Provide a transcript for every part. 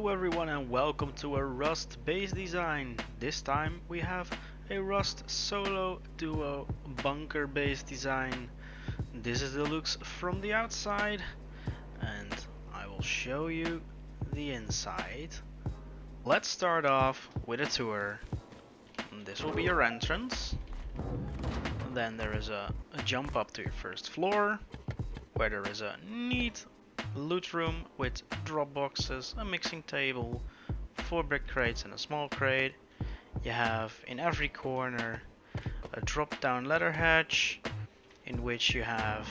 Hello everyone and welcome to a Rust base design. This time we have a Rust solo duo bunker base design. This is the looks from the outside and I will show you the inside. Let's start off with a tour. This will be your entrance. Then there is a jump up to your first floor where there is a neat loot room with drop boxes, a mixing table, 4 brick crates and a small crate. You have in every corner a drop down ladder hatch in which you have,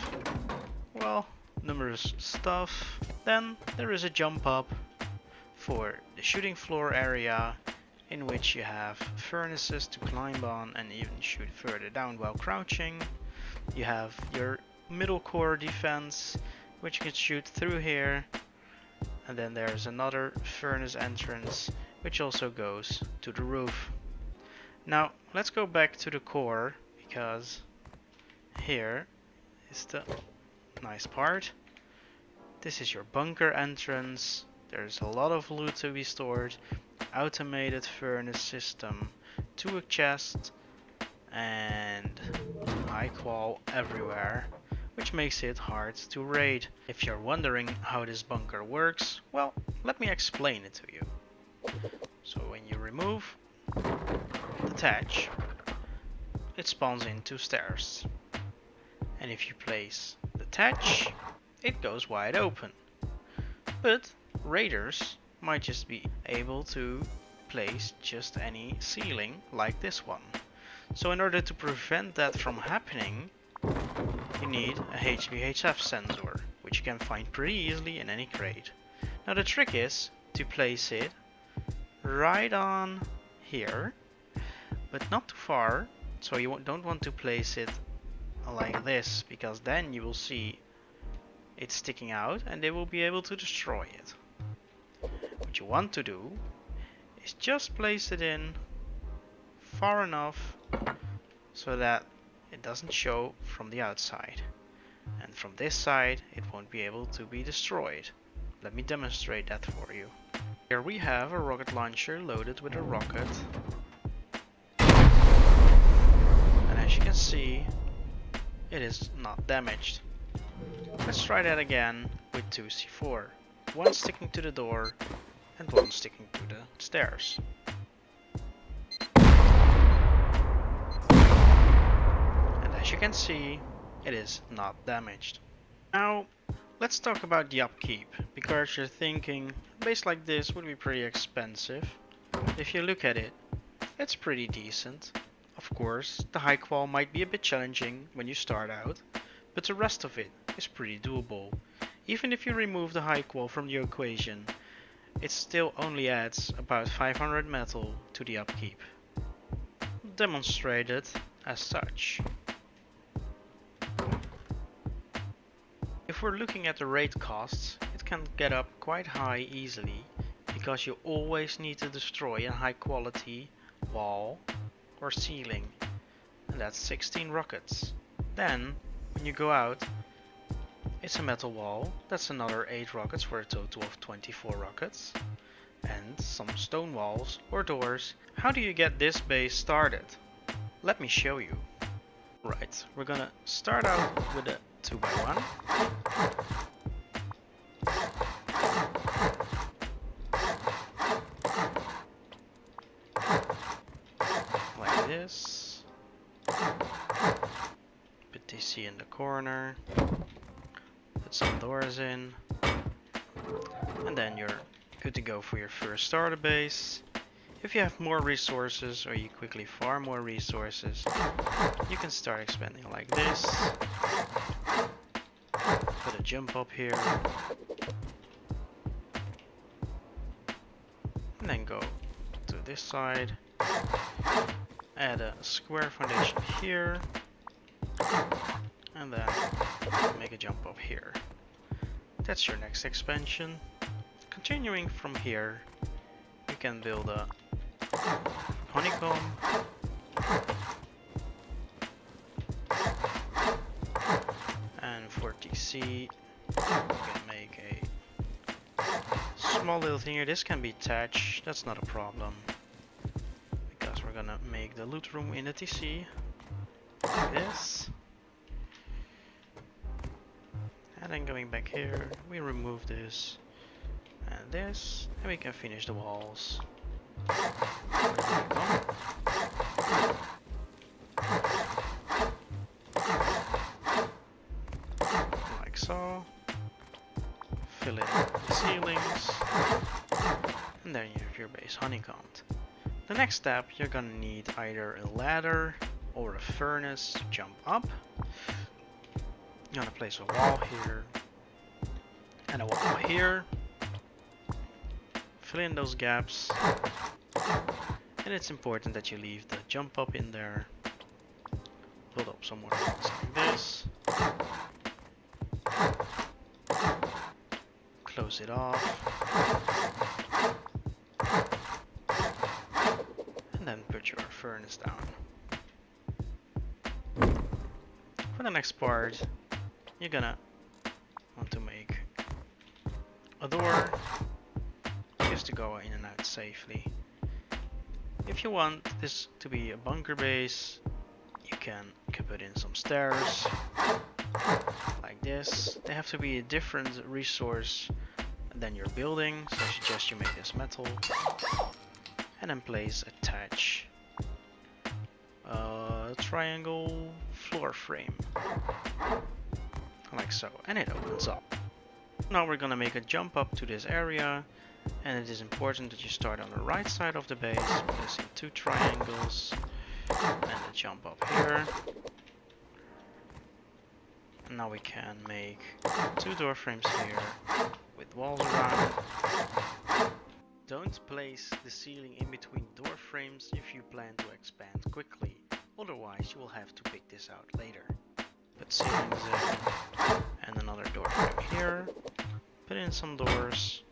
well, numerous stuff. Then there is a jump up for the shooting floor area in which you have furnaces to climb on and even shoot further down while crouching. You have your middle core defense, which you can shoot through here, and then there's another furnace entrance which also goes to the roof. Now let's go back to the core, because here is the nice part. This is your bunker entrance. There's a lot of loot to be stored, automated furnace system, 2 chests, and high qual everywhere, which makes it hard to raid. If you're wondering how this bunker works, well, let me explain it to you. So when you remove the thatch, it spawns into stairs. And if you place the thatch, it goes wide open. But raiders might just be able to place just any ceiling like this one. So in order to prevent that from happening, you need a HVHF sensor, which you can find pretty easily in any crate. Now the trick is to place it right on here, but not too far, so you don't want to place it like this, because then you will see it sticking out and they will be able to destroy it. What you want to do is just place it in far enough so that it doesn't show from the outside, and from this side it won't be able to be destroyed. Let me demonstrate that for you. Here we have a rocket launcher loaded with a rocket, and as you can see, it is not damaged. Let's try that again with 2 C4, one sticking to the door and one sticking to the stairs. As you can see, it is not damaged. Now, let's talk about the upkeep, because you're thinking, a base like this would be pretty expensive. If you look at it, it's pretty decent. Of course, the high qual might be a bit challenging when you start out, but the rest of it is pretty doable. Even if you remove the high qual from the equation, it still only adds about 500 metal to the upkeep. Demonstrated as such. If we're looking at the raid costs, it can get up quite high easily, because you always need to destroy a high quality wall or ceiling, and that's 16 rockets. Then, when you go out, it's a metal wall, that's another 8 rockets for a total of 24 rockets, and some stone walls or doors. How do you get this base started? Let me show you. Right, we're gonna start out with a 2x1. Like this. Put TC in the corner. Put some doors in. And then you're good to go for your first starter base. If you have more resources, or you quickly farm more resources, you can start expanding like this. Put a jump up here. And then go to this side. Add a square foundation here. And then make a jump up here. That's your next expansion. Continuing from here, you can build a honeycomb, and for TC you can make a small little thing here. This can be attached. That's not a problem. Because we're gonna make the loot room in the TC. Like this. And then going back here, we remove this. And this. And we can finish the walls. Like so. Fill in the ceilings. And then you have your base honeycombed. The next step, you're gonna need either a ladder or a furnace to jump up. You're gonna place a wall here and a wall here. Fill in those gaps. And it's important that you leave the jump up in there. Build up some more walls like this. Close it off. And then put your furnace down. For the next part, you're gonna want to make a door just to go in and out safely. If you want this to be a bunker base, you can put in some stairs like this. They have to be a different resource than your building, so I suggest you make this metal and then place attach a triangle floor frame like so, and it opens up. Now we're gonna make a jump up to this area, and it is important that you start on the right side of the base, placing 2 triangles and a jump up here. And now we can make 2 door frames here with walls around. Don't place the ceiling in between door frames if you plan to expand quickly, otherwise you will have to pick this out later. Put ceilings in and another door frame here. Put in some doors.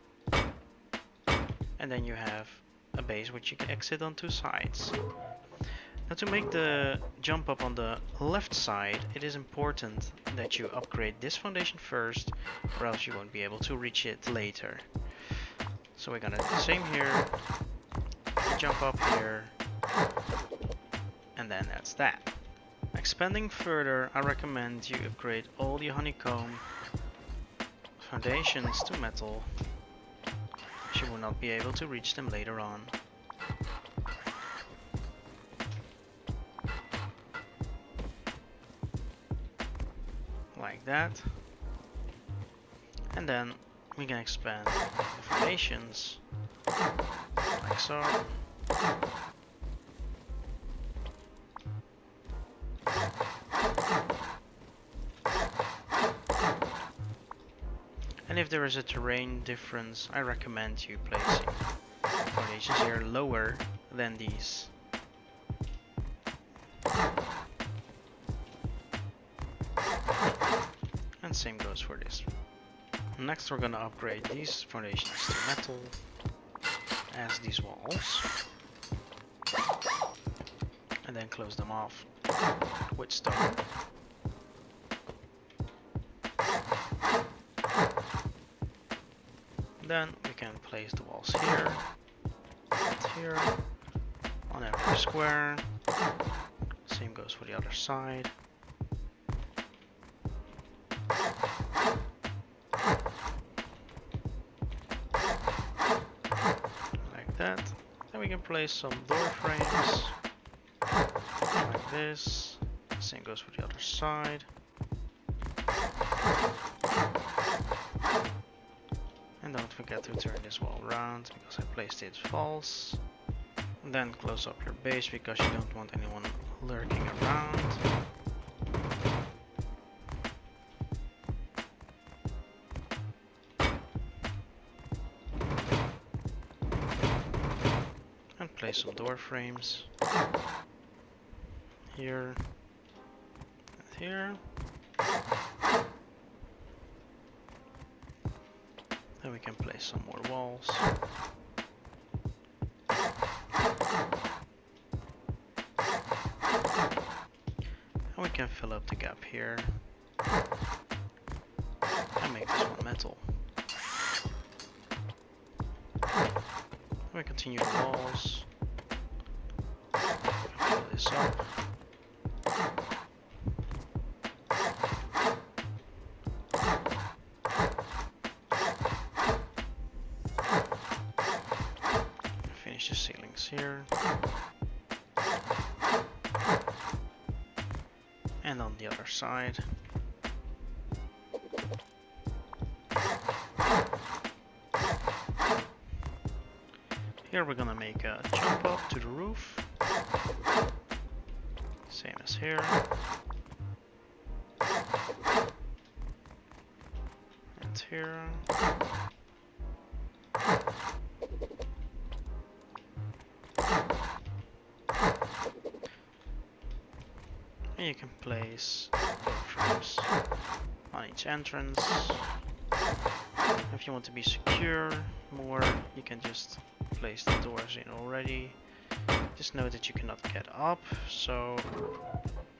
And then you have a base which you can exit on 2 sides. Now to make the jump up on the left side, it is important that you upgrade this foundation first, or else you won't be able to reach it later. So we're gonna do the same here, jump up here, and then that's that. Expanding further, I recommend you upgrade all the honeycomb foundations to metal. You will not be able to reach them later on. Like that. And then we can expand the foundations like so. And if there is a terrain difference, I recommend you placing foundations here lower than these. And same goes for this. Next we're gonna upgrade these foundations to metal as these walls. And then close them off with stone. Then we can place the walls here, and here, on every square. Same goes for the other side. Like that. Then we can place some door frames, like this. Same goes for the other side. And don't forget to turn this wall around because I placed it false. And then close up your base because you don't want anyone lurking around. And place some door frames here and here. Then we can place some more walls. And we can fill up the gap here. And make this one metal. We continue the walls. Fill this up. Finish the ceilings here. And on the other side. Here we're gonna make a jump up to the roof. Same as here. And here. And you can place door frames on each entrance. If you want to be secure more, you can just place the doors in already. Just know that you cannot get up, so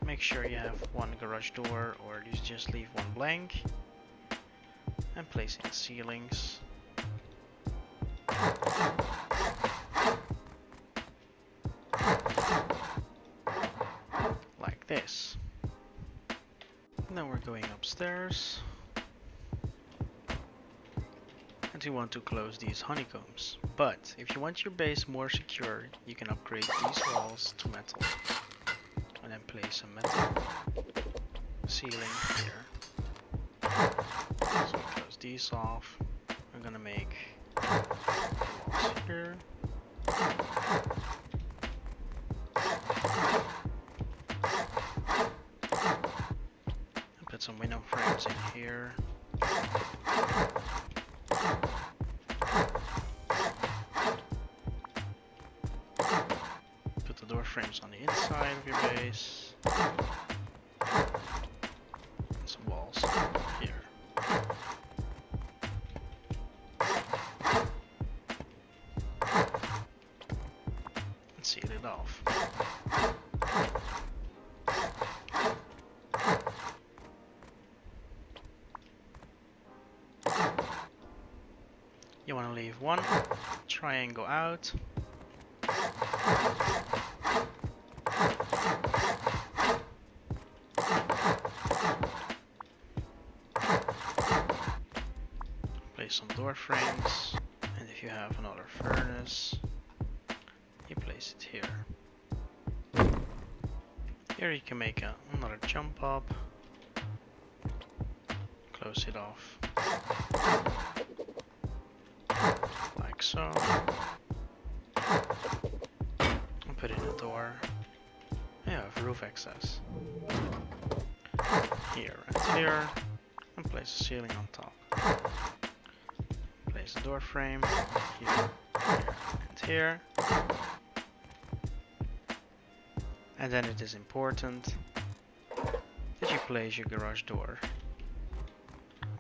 make sure you have one garage door, or you just leave one blank. And place in ceilings. Like this. Now we're going upstairs. And you want to close these honeycombs. But if you want your base more secure, you can upgrade these walls to metal. And then place a metal ceiling here. So we close these off. We're gonna make walls here. And put some window frames in here. Put the door frames on the inside of your base. And some walls here. And seal it off. You want to leave one triangle out. Place some door frames, and if you have another furnace, you place it here. Here you can make another jump up, close it off, like so, and put in a door. You have roof access here and here, and place a ceiling on top. Place a door frame here, here, and here. And then it is important that you place your garage door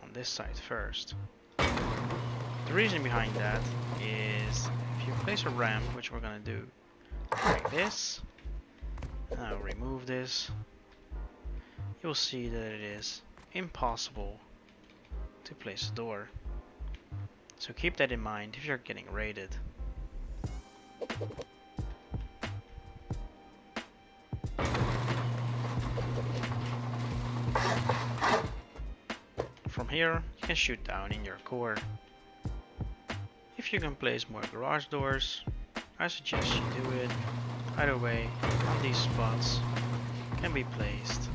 on this side first. The reason behind that is if you place a ramp, which we're gonna do like this, and I'll remove this, you'll see that it is impossible to place a door. So keep that in mind if you're getting raided. From here, you can shoot down in your core. If you can place more garage doors, I suggest you do it. Either way, on these spots can be placed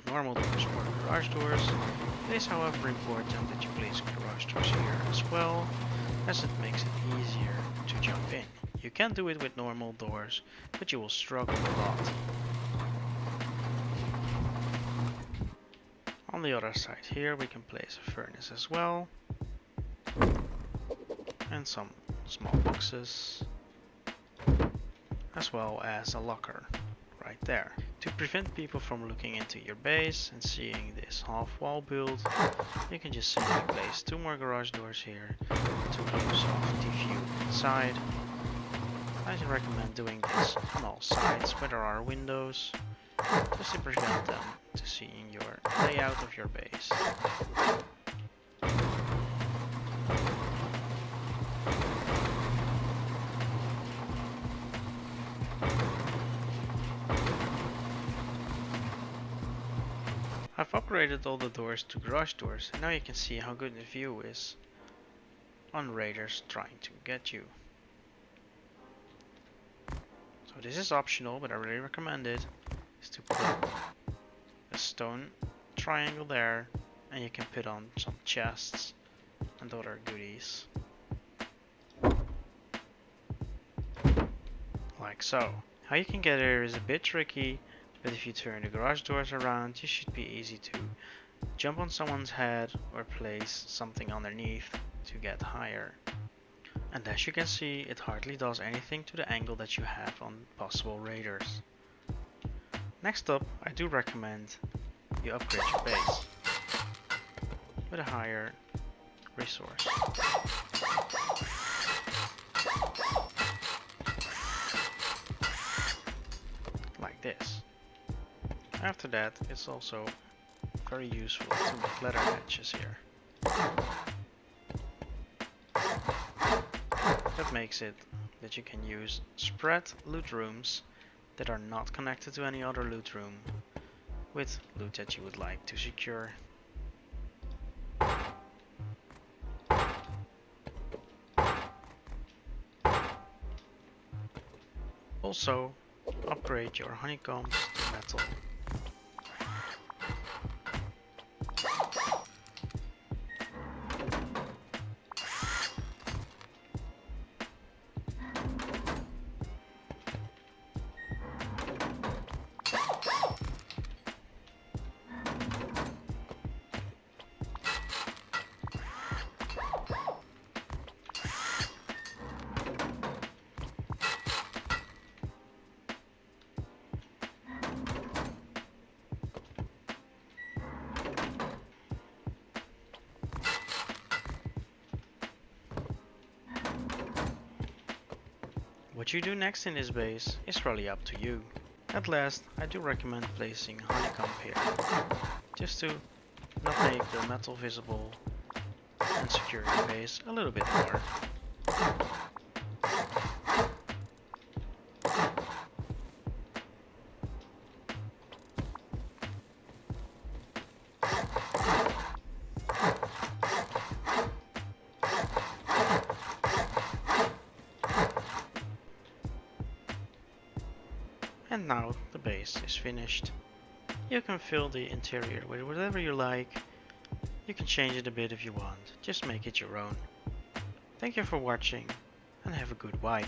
normal doors or garage doors. It is however important that you place garage doors here as well, as it makes it easier to jump in. You can do it with normal doors, but you will struggle a lot. On the other side here we can place a furnace as well, and some small boxes, as well as a locker right there. To prevent people from looking into your base and seeing this half wall build, you can just simply place 2 more garage doors here to close off the view inside. I recommend doing this on all sides where there are windows, just to prevent them to seeing your layout of your base. I've upgraded all the doors to garage doors, and now you can see how good the view is on raiders trying to get you. So this is optional, but I really recommend it, is to put a stone triangle there, and you can put on some chests and other goodies. Like so. How you can get here is a bit tricky, but if you turn the garage doors around, you should be easy to jump on someone's head or place something underneath to get higher. And as you can see, it hardly does anything to the angle that you have on possible raiders. Next up, I do recommend you upgrade your base with a higher resource. Like this. After that, it's also very useful to make leather hatches here. That makes it that you can use spread loot rooms that are not connected to any other loot room with loot that you would like to secure. Also, upgrade your honeycombs to metal. What you do next in this base is really up to you. At last, I do recommend placing honeycomb here, just to not make the metal visible and secure your base a little bit more. And now the base is finished. You can fill the interior with whatever you like. You can change it a bit if you want, just make it your own. Thank you for watching and have a good wipe.